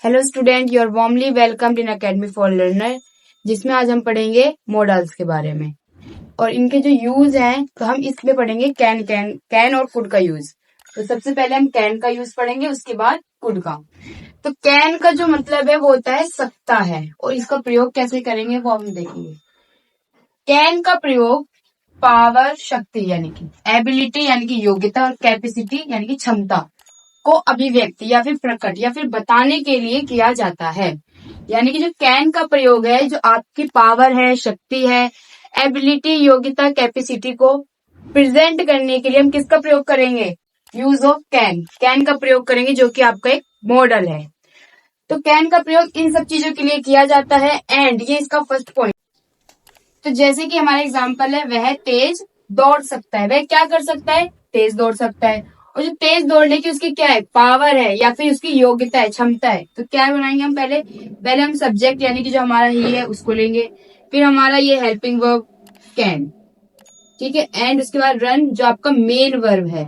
Hello student, you are warmly welcomed in academy for learner, जिसमें आज हम पढ़ेंगे मॉडल्स के बारे में और इनके जो यूज हैं। तो हम इसमें पढ़ेंगे कैन और कुड का यूज। तो सबसे पहले हम कैन का यूज पढ़ेंगे, उसके बाद कुड का। तो कैन का जो मतलब है वो होता है सकता है, और इसका प्रयोग कैसे करेंगे वो हम देखेंगे। कैन का प्रयोग पावर शक्ति यानी कि एबिलिटी यानी कि योग्यता और कैपेसिटी यानी कि क्षमता को अभिव्यक्ति या फिर प्रकट या फिर बताने के लिए किया जाता है। यानी कि जो कैन का प्रयोग है, जो आपकी पावर है, शक्ति है, एबिलिटी, योग्यता, कैपेसिटी को प्रेजेंट करने के लिए हम किसका प्रयोग करेंगे? यूज ऑफ कैन का प्रयोग करेंगे, जो कि आपका एक मॉडल है। तो कैन का प्रयोग इन सब चीजों के लिए किया जाता है। एंड ये इसका फर्स्ट पॉइंट। तो जैसे कि हमारा एग्जाम्पल है, वह तेज दौड़ सकता है। वह क्या कर सकता है? तेज दौड़ सकता है। और जो तेज दौड़ने की उसकी क्या है? पावर है या फिर उसकी योग्यता है, क्षमता है। तो क्या बनाएंगे हम? पहले हम सब्जेक्ट यानी कि जो हमारा ही है उसको लेंगे। फिर हमारा ये हेल्पिंग वर्ब कैन, ठीक है। एंड उसके बाद रन जो आपका मेन वर्ब है,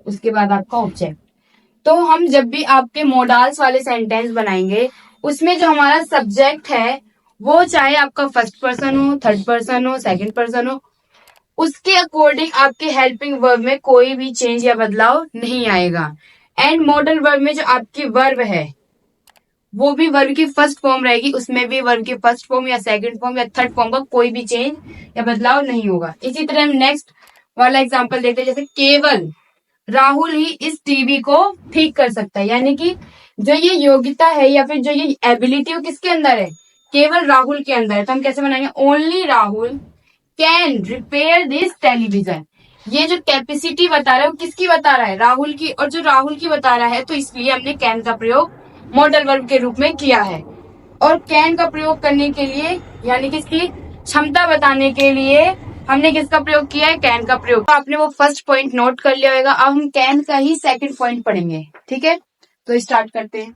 उसके बाद आपका ऑब्जेक्ट। तो हम जब भी आपके मोडाल्स वाले सेंटेंस बनाएंगे, उसमें जो हमारा सब्जेक्ट है वो चाहे आपका फर्स्ट पर्सन हो, थर्ड पर्सन हो, सेकंड पर्सन हो, उसके अकॉर्डिंग आपके हेल्पिंग वर्ब में कोई भी चेंज या बदलाव नहीं आएगा। एंड मॉडल वर्ब में जो आपकी वर्ब है वो भी वर्ब की फर्स्ट फॉर्म रहेगी, उसमें भी वर्ब की फर्स्ट फॉर्म या सेकंड फॉर्म या थर्ड फॉर्म का कोई भी चेंज या बदलाव नहीं होगा। इसी तरह हम नेक्स्ट वाला एग्जाम्पल देखते हैं। जैसे केवल राहुल ही इस टीवी को ठीक कर सकता है। यानी कि जो ये योग्यता है या फिर जो ये एबिलिटी वो किसके अंदर है? केवल राहुल के अंदर है। तो हम कैसे बनाएंगे? Only Rahul can repair this television. ये जो कैपेसिटी बता रहा है वो किसकी बता रहा है? राहुल की। और जो राहुल की बता रहा है, तो इसलिए हमने कैन का प्रयोग मॉडल वर्ब के रूप में किया है। और कैन का प्रयोग करने के लिए यानी कि इसकी क्षमता बताने के लिए हमने किसका प्रयोग किया है? कैन का प्रयोग। तो आपने वो फर्स्ट पॉइंट नोट कर लिया होगा। अब हम कैन का ही सेकंड पॉइंट पढ़ेंगे, ठीक है। तो स्टार्ट करते हैं।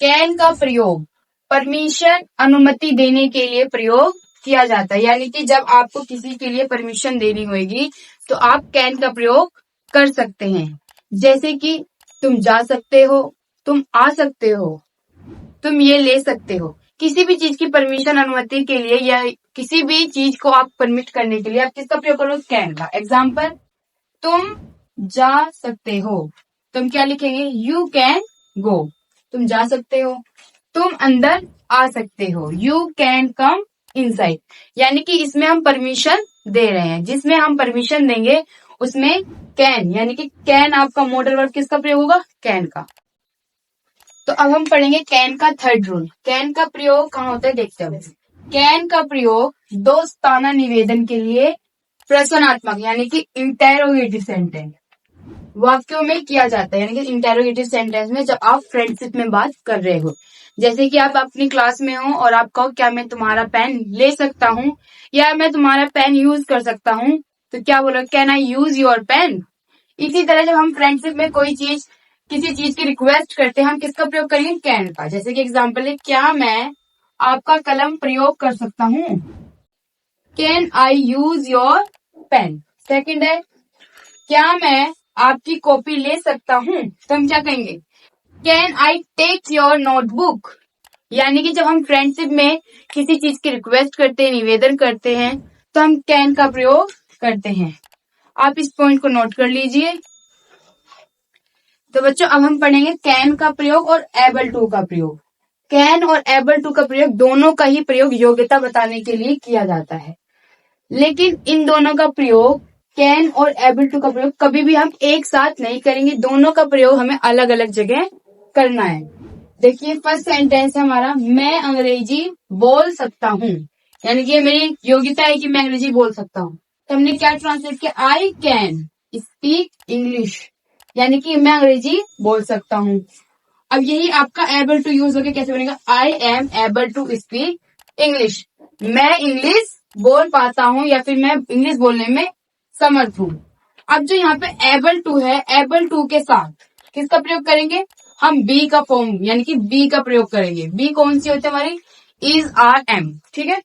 कैन का प्रयोग परमिशन, अनुमति देने के लिए प्रयोग किया जाता है। यानी कि जब आपको किसी के लिए परमिशन देनी होगी तो आप कैन का प्रयोग कर सकते हैं। जैसे कि तुम जा सकते हो, तुम आ सकते हो, तुम ये ले सकते हो। किसी भी चीज की परमिशन, अनुमति के लिए या किसी भी चीज को आप परमिट करने के लिए आप किसका प्रयोग करोगे? कैन का। एग्जाम्पल, तुम जा सकते हो, तुम क्या लिखेंगे? You can go. तुम जा सकते हो, तुम अंदर आ सकते हो, यू कैन कम इनसाइड। यानी कि इसमें हम परमिशन दे रहे हैं। जिसमें हम परमिशन देंगे उसमें कैन, यानी कि कैन आपका मॉडल वर्ब किसका प्रयोग होगा? कैन का। तो अब हम पढ़ेंगे कैन का थर्ड रूल। कैन का प्रयोग कहाँ होता है देखते हैं। कैन का प्रयोग दोस्ताना निवेदन के लिए प्रश्नात्मक यानी कि इंटेरोगेटिव सेंटेंस वाक्यों में किया जाता है। यानी कि इंटेरोगेटिव सेंटेंस में जब आप फ्रेंडशिप में बात कर रहे हो, जैसे कि आप अपनी क्लास में हो और आप कहो क्या मैं तुम्हारा पेन ले सकता हूँ या मैं तुम्हारा पेन यूज कर सकता हूँ, तो क्या बोलो? Can I use your pen. इसी तरह जब हम फ्रेंडशिप में कोई चीज, किसी चीज की रिक्वेस्ट करते हैं, हम किसका प्रयोग करेंगे? कैन का। जैसे कि एग्जाम्पल है, क्या मैं आपका कलम प्रयोग कर सकता हूँ? Can I use your pen. Second है, क्या मैं आपकी कॉपी ले सकता हूँ? तो हम क्या कहेंगे? Can I take your notebook. यानी कि जब हम फ्रेंडशिप में किसी चीज की रिक्वेस्ट करते हैं, निवेदन करते हैं, तो हम कैन का प्रयोग करते हैं। आप इस पॉइंट को नोट कर लीजिए। तो बच्चों अब हम पढ़ेंगे कैन का प्रयोग और एबल टू का प्रयोग। कैन और एबल टू का प्रयोग, दोनों का ही प्रयोग योग्यता बताने के लिए किया जाता है। लेकिन इन दोनों का प्रयोग, कैन और एबल टू का प्रयोग, कभी भी हम एक साथ नहीं करेंगे। दोनों का प्रयोग हमें अलग अलग जगह करना है। देखिए फर्स्ट सेंटेंस है हमारा, मैं अंग्रेजी बोल सकता हूँ। यानी कि मेरी योग्यता है कि मैं अंग्रेजी बोल सकता हूँ। तो हमने क्या ट्रांसलेट किया? I can speak English. यानी कि मैं अंग्रेजी बोल सकता हूँ। अब यही आपका एबल टू यूज होकर कैसे बनेगा? I am able to speak English. मैं इंग्लिश बोल पाता हूँ या फिर मैं इंग्लिश बोलने में समर्थ हूँ। अब जो यहाँ पे एबल टू है, एबल टू के साथ किसका प्रयोग करेंगे? हम बी का फॉर्म यानी कि बी का प्रयोग करेंगे। बी कौन सी होती है हमारी? इज, आर, एम, ठीक है।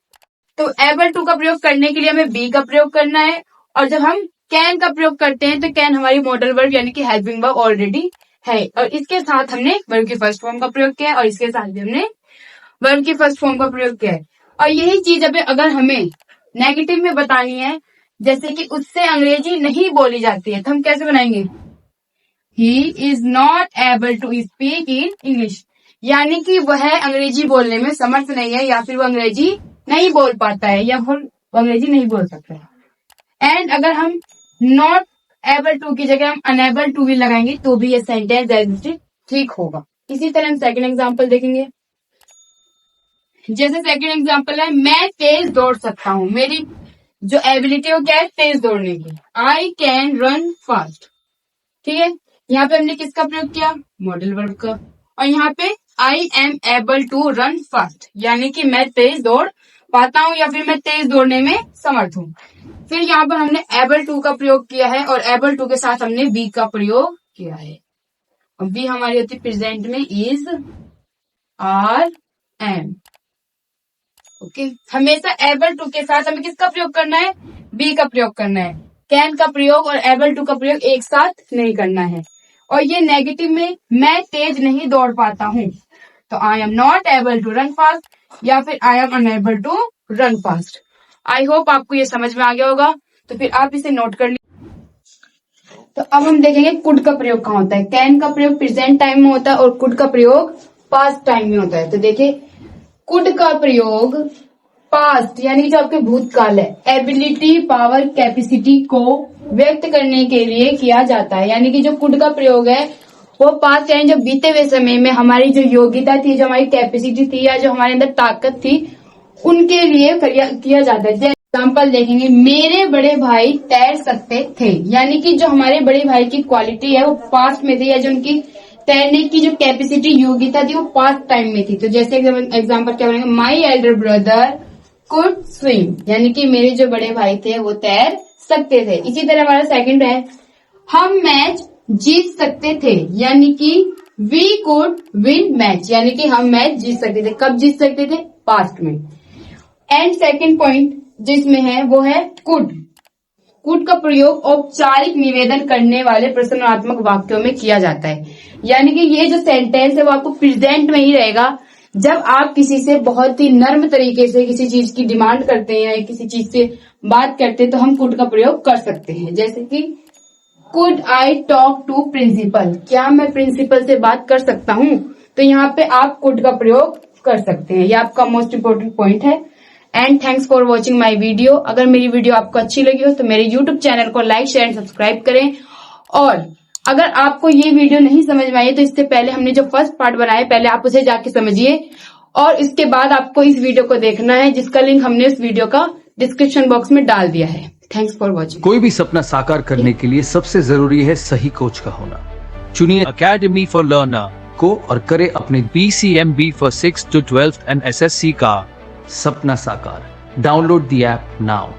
तो एबल टू का प्रयोग करने के लिए हमें बी का प्रयोग करना है। और जब हम कैन का प्रयोग करते हैं तो कैन हमारी मॉडल वर्ब यानी कि हेल्पिंग वर्ब ऑलरेडी है, और इसके साथ हमने वर्ब की फर्स्ट फॉर्म का प्रयोग किया है, और इसके साथ भी हमने वर्ब की फर्स्ट फॉर्म का प्रयोग किया है। और यही चीज अगर हमें नेगेटिव में बतानी है, जैसे कि उससे अंग्रेजी नहीं बोली जाती है, तो हम कैसे बनाएंगे? He is not able to speak in English, यानी कि वह अंग्रेजी बोलने में समर्थ नहीं है, या फिर वो अंग्रेजी नहीं बोल पाता है, या वो अंग्रेजी नहीं बोल सकता है। एंड अगर हम नॉट एबल टू की जगह हम अनएबल टू भी लगाएंगे तो भी ये सेंटेंस ठीक होगा। इसी तरह हम सेकंड एग्जांपल देखेंगे। जैसे सेकंड एग्जांपल है, मैं तेज दौड़ सकता हूँ। मेरी जो एबिलिटी हो क्या है? तेज दौड़ने की। I can run fast. ठीक है, यहाँ पे हमने किसका प्रयोग किया? मॉडल वर्ब का। और यहाँ पे I am able to run fast, यानी कि मैं तेज दौड़ पाता हूँ, या फिर मैं तेज दौड़ने में समर्थ हूँ। फिर यहाँ पर हमने एबल टू का प्रयोग किया है, और एबल टू के साथ हमने बी का प्रयोग किया है। और बी हमारी होती है प्रेजेंट में इज, आर, एम। ओके, हमेशा एबल टू के साथ हमें किसका प्रयोग करना है? बी का प्रयोग करना है। कैन का प्रयोग और एबल टू का प्रयोग एक साथ नहीं करना है। और ये नेगेटिव में मैं तेज नहीं दौड़ पाता हूँ, तो I am not able to run fast, या फिर I am unable to run fast. I hope आपको ये समझ में आ गया होगा, तो फिर आप इसे नोट कर लीजिए। तो अब हम देखेंगे कुड का प्रयोग कहाँ होता है। कैन का प्रयोग प्रेजेंट टाइम में होता है, और कुड का प्रयोग पास्ट टाइम में होता है। तो देखिए, कुड का प्रयोग पास्ट यानी कि जो आपके भूतकाल है, एबिलिटी, पावर, कैपेसिटी को व्यक्त करने के लिए किया जाता है। यानी कि जो कुड का प्रयोग है वो पास्ट यानी जो बीते हुए समय में हमारी जो योग्यता थी, जो हमारी कैपेसिटी थी, या जो हमारे अंदर ताकत थी, उनके लिए किया जाता है। जैसे एग्जाम्पल देखेंगे, मेरे बड़े भाई तैर सकते थे, यानी कि जो हमारे बड़े भाई की क्वालिटी है वो पास्ट में थी, या जो उनकी तैरने की जो कैपेसिटी, योग्यता थी, वो पास्ट टाइम में थी। तो जैसे एग्जाम्पल क्या बनेगा? My elder brother could swim, यानी कि मेरे जो बड़े भाई थे वो तैर सकते थे। इसी तरह हमारा सेकंड है, हम मैच जीत सकते थे, यानी कि वी कुड विन मैच, यानी कि हम मैच जीत सकते थे। कब जीत सकते थे? पास्ट में। एंड सेकंड पॉइंट जिसमें है वो है कुड। कुड का प्रयोग औपचारिक निवेदन करने वाले प्रश्नात्मक वाक्यों में किया जाता है। यानी कि ये जो सेंटेंस है वो आपको प्रेजेंट में ही रहेगा। जब आप किसी से बहुत ही नर्म तरीके से किसी चीज की डिमांड करते हैं, या किसी चीज से बात करते हैं, तो हम कुड का प्रयोग कर सकते हैं। जैसे कि could I talk to principal, क्या मैं प्रिंसिपल से बात कर सकता हूँ? तो यहाँ पे आप कुड का प्रयोग कर सकते हैं। ये आपका मोस्ट इम्पोर्टेंट पॉइंट है। And thanks for watching my video. अगर मेरी वीडियो आपको अच्छी लगी हो तो मेरे यूट्यूब चैनल को लाइक, शेयर एंड सब्सक्राइब करें। और अगर आपको ये वीडियो नहीं समझ में आई तो इससे पहले हमने जो फर्स्ट पार्ट बनाया, पहले आप उसे जाके समझिए, और इसके बाद आपको इस वीडियो को देखना है, जिसका लिंक हमने इस वीडियो का डिस्क्रिप्शन बॉक्स में डाल दिया है। Thanks for watching. कोई भी सपना साकार करने के लिए सबसे जरूरी है सही कोच का होना। चुनिए अकेडमी फॉर लर्नर को और करे अपने BCMB for 6 to 12 and SSC का सपना साकार। Download the app now.